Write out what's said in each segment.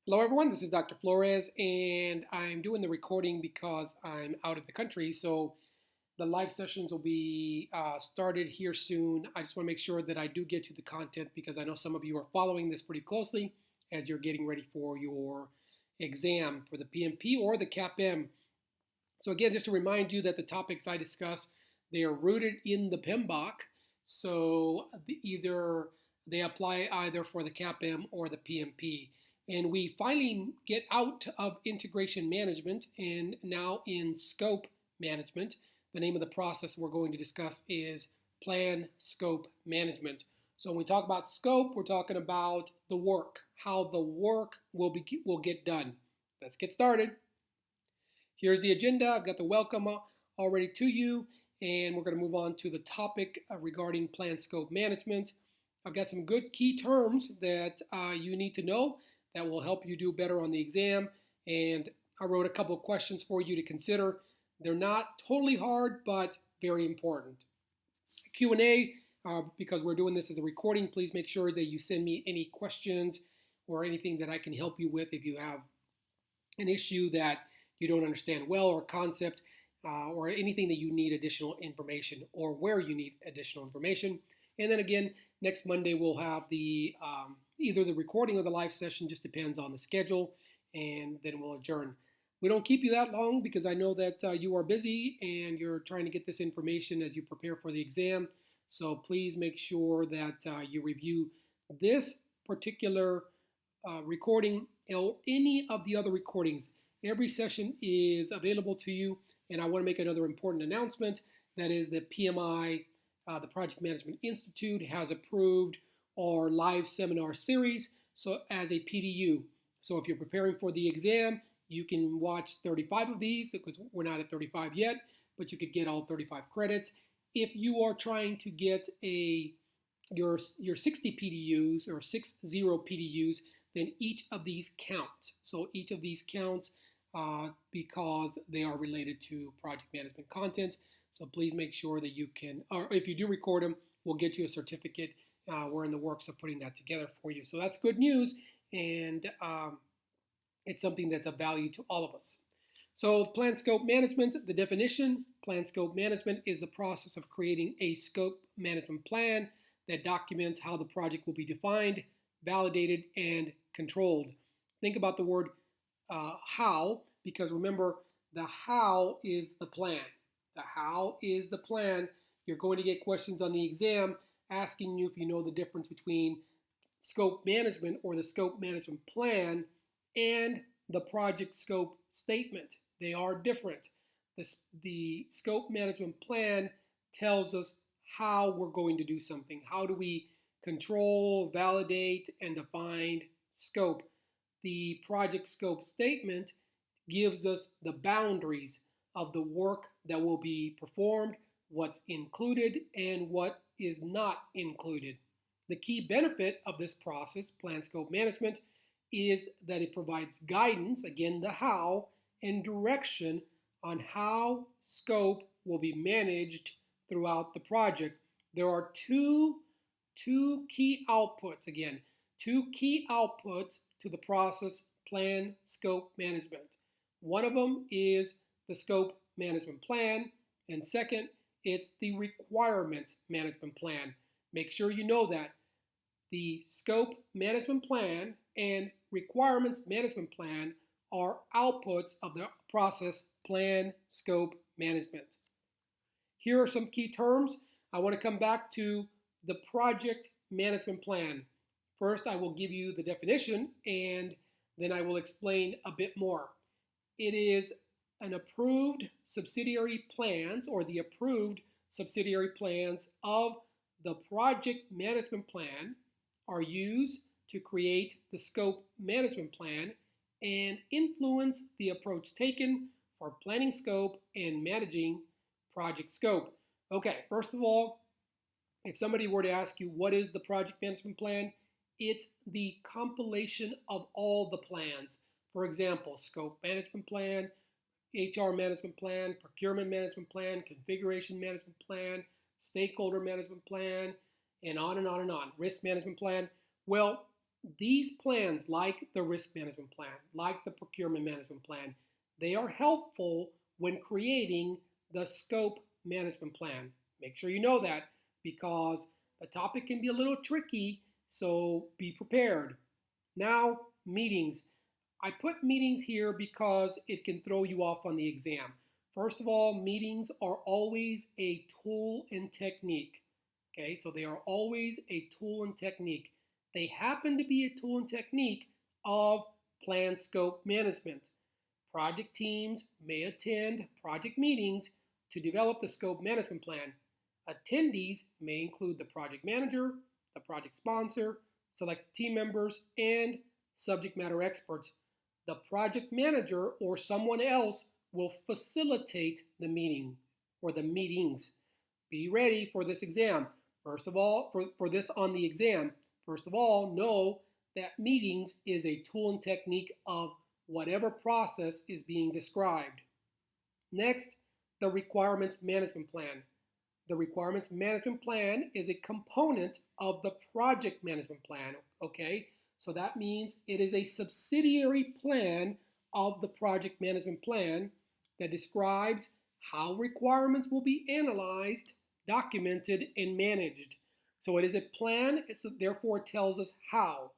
Hello everyone, this is Dr. Flores and I'm doing the recording because I'm out of the country. So the live sessions will be started here soon. I just want to make sure that I do get to the content because I know some of you are following this pretty closely as you're getting ready for your exam for the PMP or the CAPM. So again, just to remind you that the topics I discuss, they are rooted in the PMBOK. So either they apply either for the CAPM or the PMP. And we finally get out of integration management and now in scope management. The name of the process we're going to discuss is plan scope management. So when we talk about scope, we're talking about the work, how the work will get done. Let's get started. Here's the agenda. I've got the welcome already to you, and we're going to move on to the topic regarding plan scope management. I've got some good key terms that you need to know that will help you do better on the exam, and I wrote a couple of questions for you to consider. They're not totally hard, but very important. Q&A, because we're doing this as a recording, please make sure that you send me any questions or anything that I can help you with if you have an issue that you don't understand well or concept or anything that you need additional information or where you need additional information. And then again, next Monday we'll have the either the recording or the live session, just depends on the schedule, and then we'll adjourn. We don't keep you that long because I know that you are busy and you're trying to get this information as you prepare for the exam. So please make sure that you review this particular recording or any of the other recordings. Every session is available to you, and I want to make another important announcement. That is that PMI, the Project Management Institute, has approved our live seminar series so as a PDU. So if you're preparing for the exam, you can watch 35 of these because we're not at 35 yet, but you could get all 35 credits. If you are trying to get your 60 PDUs or 60 PDUs, then each of these counts. So each of these counts because they are related to project management content. So please make sure that you can, or if you do record them, we'll get you a certificate. We're in the works of putting that together for you. So that's good news, and it's something that's of value to all of us. So plan scope management, the definition: plan scope management is the process of creating a scope management plan that documents how the project will be defined, validated, and controlled. Think about the word how, because remember, the how is the plan. The how is the plan. You're going to get questions on the exam asking you if you know the difference between scope management or the scope management plan and the project scope statement. They are different. The scope management plan tells us how we're going to do something. How do we control, validate, and define scope? The project scope statement gives us the boundaries of the work that will be performed, what's included, and what is not included. The key benefit of this process, plan scope management, is that it provides guidance, again the how, and direction on how scope will be managed throughout the project. There are two key outputs, again, two key outputs to the process plan scope management. One of them is the scope management plan, and second, it's the requirements management plan. Make sure you know that. The scope management plan and requirements management plan are outputs of the process plan scope management. Here are some key terms. I want to come back to the project management plan. First, I will give you the definition, and then I will explain a bit more. It is an approved subsidiary plans, or the approved subsidiary plans of the project management plan are used to create the scope management plan and influence the approach taken for planning scope and managing project scope. Okay, first of all, if somebody were to ask you what is the project management plan, it's the compilation of all the plans. For example, scope management plan, HR management plan, procurement management plan, configuration management plan, stakeholder management plan, and on and on and on. Risk management plan. Well, These plans, like the risk management plan, like the procurement management plan, they are helpful when creating the scope management plan. Make sure you know that because the topic can be a little tricky, so be prepared. Now, meetings. I put meetings here because it can throw you off on the exam. First of all, meetings are always a tool and technique. Okay, so they are always a tool and technique. They happen to be a tool and technique of plan scope management. Project teams may attend project meetings to develop the scope management plan. Attendees may include the project manager, the project sponsor, select team members, and subject matter experts. The project manager or someone else will facilitate the meeting or the meetings. Be ready for this exam. First of all, for this on the exam, first of all, know that meetings is a tool and technique of whatever process is being described. Next, the requirements management plan. The requirements management plan is a component of the project management plan, okay? So that means it is a subsidiary plan of the project management plan that describes how requirements will be analyzed, documented, and managed. So it is a plan, so therefore it tells us how.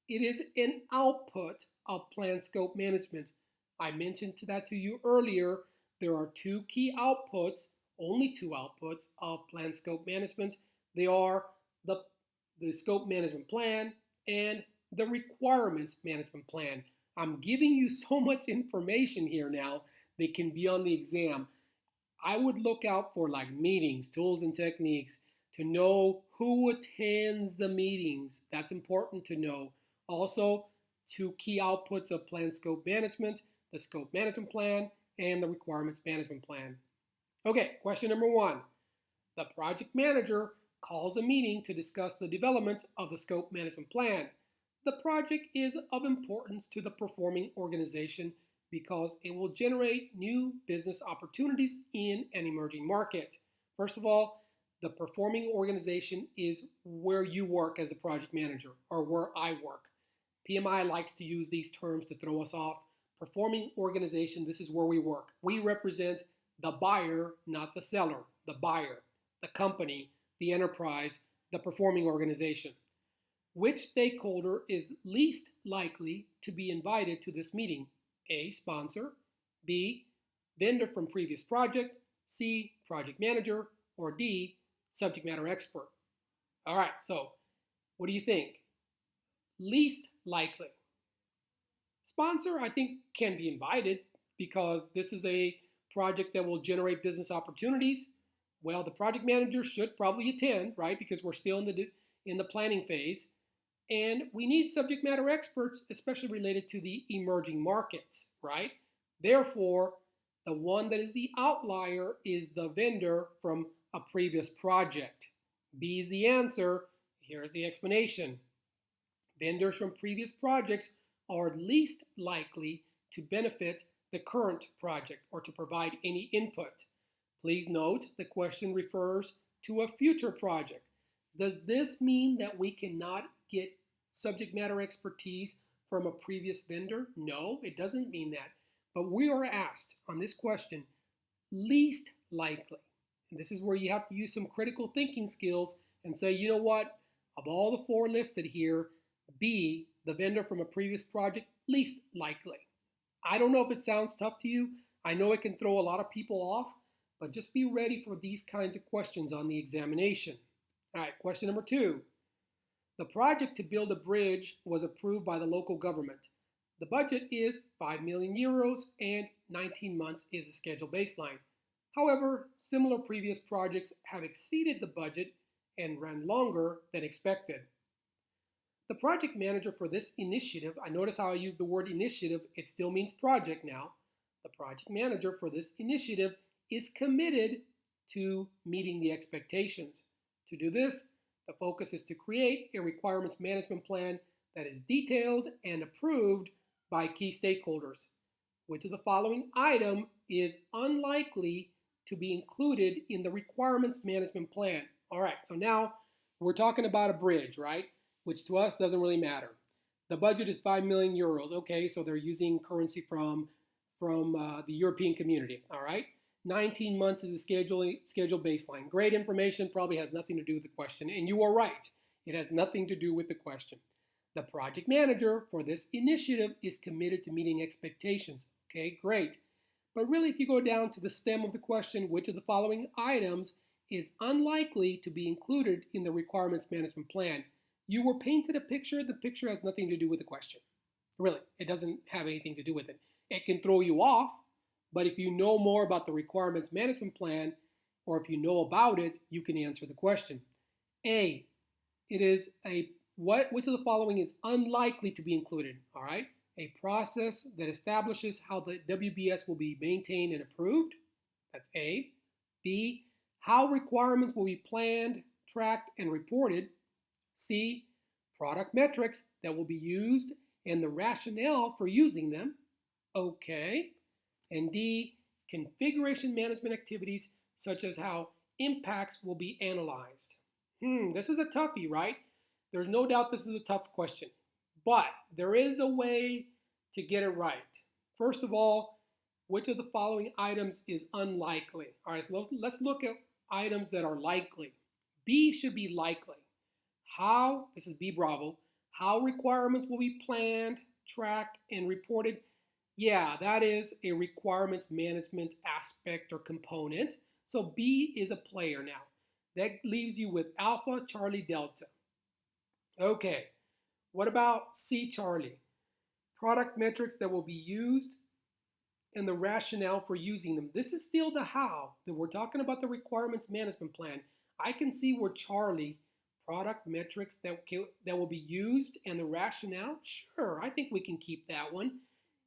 It is an output of plan scope management. I mentioned that to you earlier. There are two key outputs, only two outputs of plan scope management. They are the scope management plan and the requirements management plan. I'm giving you so much information here now that can be on the exam. I would look out for like meetings, tools and techniques to know who attends the meetings. That's important to know. Also, two key outputs of plan scope management, the scope management plan and the requirements management plan. Okay, question number 1. The project manager calls a meeting to discuss the development of the scope management plan. The project is of importance to the performing organization because it will generate new business opportunities in an emerging market. First of all, the performing organization is where you work as a project manager or where I work. PMI likes to use these terms to throw us off. Performing organization, this is where we work. We represent the buyer, not the seller. The buyer, the company, the enterprise, the performing organization. Which stakeholder is least likely to be invited to this meeting? A, sponsor, B, vendor from previous project, C, project manager, or D, subject matter expert. All right, so what do you think? Least likely. Sponsor, I think, can be invited because this is a project that will generate business opportunities. Well, the project manager should probably attend, right? Because we're still in the planning phase. And we need subject matter experts, especially related to the emerging markets, right? Therefore, the one that is the outlier is the vendor from a previous project. B is the answer. Here's the explanation. Vendors from previous projects are least likely to benefit the current project or to provide any input. Please note the question refers to a future project. Does this mean that we cannot get subject matter expertise from a previous vendor? No, it doesn't mean that. But we are asked on this question, least likely. And this is where you have to use some critical thinking skills and say, you know what, of all the 4 listed here, B, the vendor from a previous project, least likely. I don't know if it sounds tough to you. I know it can throw a lot of people off, but just be ready for these kinds of questions on the examination. All right, question number 2. The project to build a bridge was approved by the local government. The budget is 5 million euros and 19 months is the schedule baseline. However, similar previous projects have exceeded the budget and ran longer than expected. The project manager for this initiative, I notice how I use the word initiative, it still means project now. The project manager for this initiative is committed to meeting the expectations. To do this, the focus is to create a requirements management plan that is detailed and approved by key stakeholders. Which of the following item is unlikely to be included in the requirements management plan? All right, so now we're talking about a bridge, right? Which to us doesn't really matter. The budget is 5 million euros. Okay, so they're using currency from the European community. All right, 19 months is a schedule baseline. Great information, probably has nothing to do with the question. And you are right, it has nothing to do with the question. The project manager for this initiative is committed to meeting expectations. Okay, great. But really, if you go down to the stem of the question, which of the following items is unlikely to be included in the requirements management plan? You were painted a picture. The picture has nothing to do with the question. Really, it doesn't have anything to do with it. It can throw you off, but if you know more about the requirements management plan, or if you know about it, you can answer the question. A, it is which of the following is unlikely to be included? All right, a process that establishes how the WBS will be maintained and approved. That's A. B, how requirements will be planned, tracked, and reported. C, product metrics that will be used and the rationale for using them. Okay. And D, configuration management activities such as how impacts will be analyzed. This is a toughie, right? There's no doubt this is a tough question, but there is a way to get it right. First of all, which of the following items is unlikely? All right, so let's look at items that are likely. B should be likely. How, this is B Bravo, how requirements will be planned, tracked, and reported. Yeah, that is a requirements management aspect or component. So B is a player now. That leaves you with Alpha, Charlie, Delta. Okay, what about C, Charlie? Product metrics that will be used and the rationale for using them. This is still the how. That we're talking about the requirements management plan. I can see where Charlie, product metrics that will be used and the rationale. Sure, I think we can keep that one.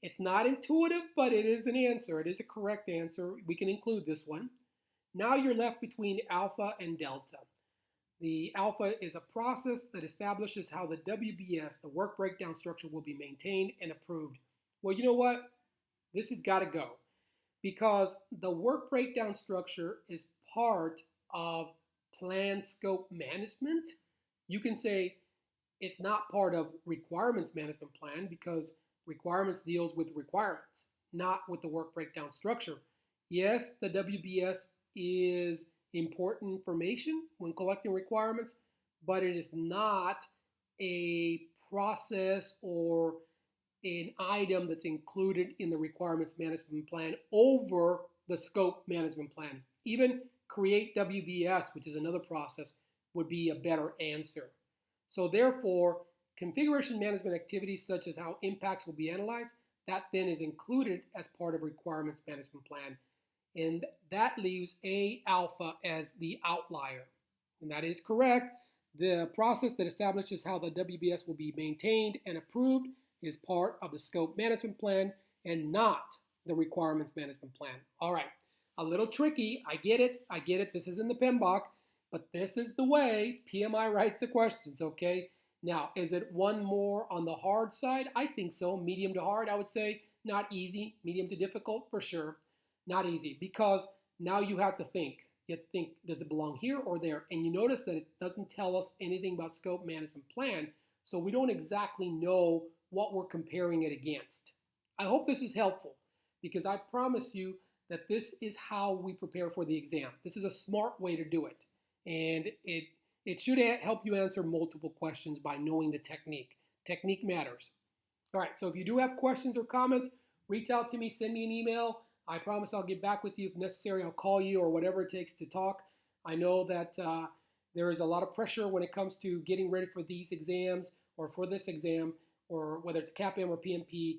It's not intuitive, but it is an answer. It is a correct answer. We can include this one. Now you're left between alpha and delta. The alpha is a process that establishes how the WBS, the work breakdown structure, will be maintained and approved. Well, you know what? This has got to go because the work breakdown structure is part of plan scope management. You can say it's not part of requirements management plan because requirements deals with requirements, not with the work breakdown structure. Yes, the WBS is important information when collecting requirements, but it is not a process or an item that's included in the requirements management plan over the scope management plan. Even create WBS, which is another process, would be a better answer. So therefore, configuration management activities such as how impacts will be analyzed, that then is included as part of requirements management plan. And that leaves A alpha as the outlier. And that is correct. The process that establishes how the WBS will be maintained and approved is part of the scope management plan and not the requirements management plan. All right, a little tricky. I get it. This is in the PMBOK, but this is the way PMI writes the questions, okay? Now, is it one more on the hard side? I think so. Medium to hard, I would say. Not easy. Medium to difficult, for sure. Not easy, because now you have to think. You have to think, does it belong here or there? And you notice that it doesn't tell us anything about scope management plan, so we don't exactly know what we're comparing it against. I hope this is helpful, because I promise you that this is how we prepare for the exam. This is a smart way to do it, and it should help you answer multiple questions by knowing the technique. Technique matters. All right, so if you do have questions or comments, reach out to me, send me an email. I promise I'll get back with you if necessary. I'll call you or whatever it takes to talk. I know that there is a lot of pressure when it comes to getting ready for these exams or for this exam, or whether it's CAPM or PMP,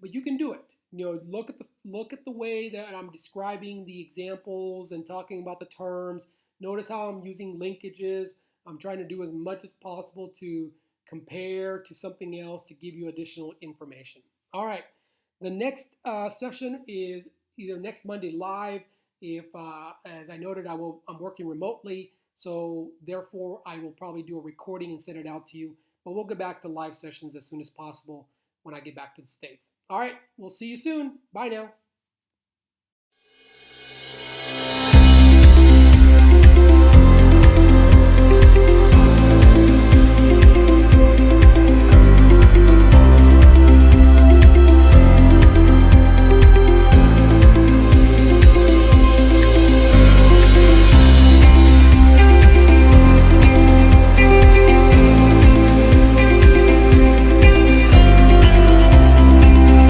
but you can do it. You know, look at the way that I'm describing the examples and talking about the terms. Notice how I'm using linkages. I'm trying to do as much as possible to compare to something else to give you additional information. All right. The next session is either next Monday live. If, as I noted, I'm working remotely, so therefore I will probably do a recording and send it out to you. But we'll get back to live sessions as soon as possible when I get back to the States. All right, we'll see you soon. Bye now.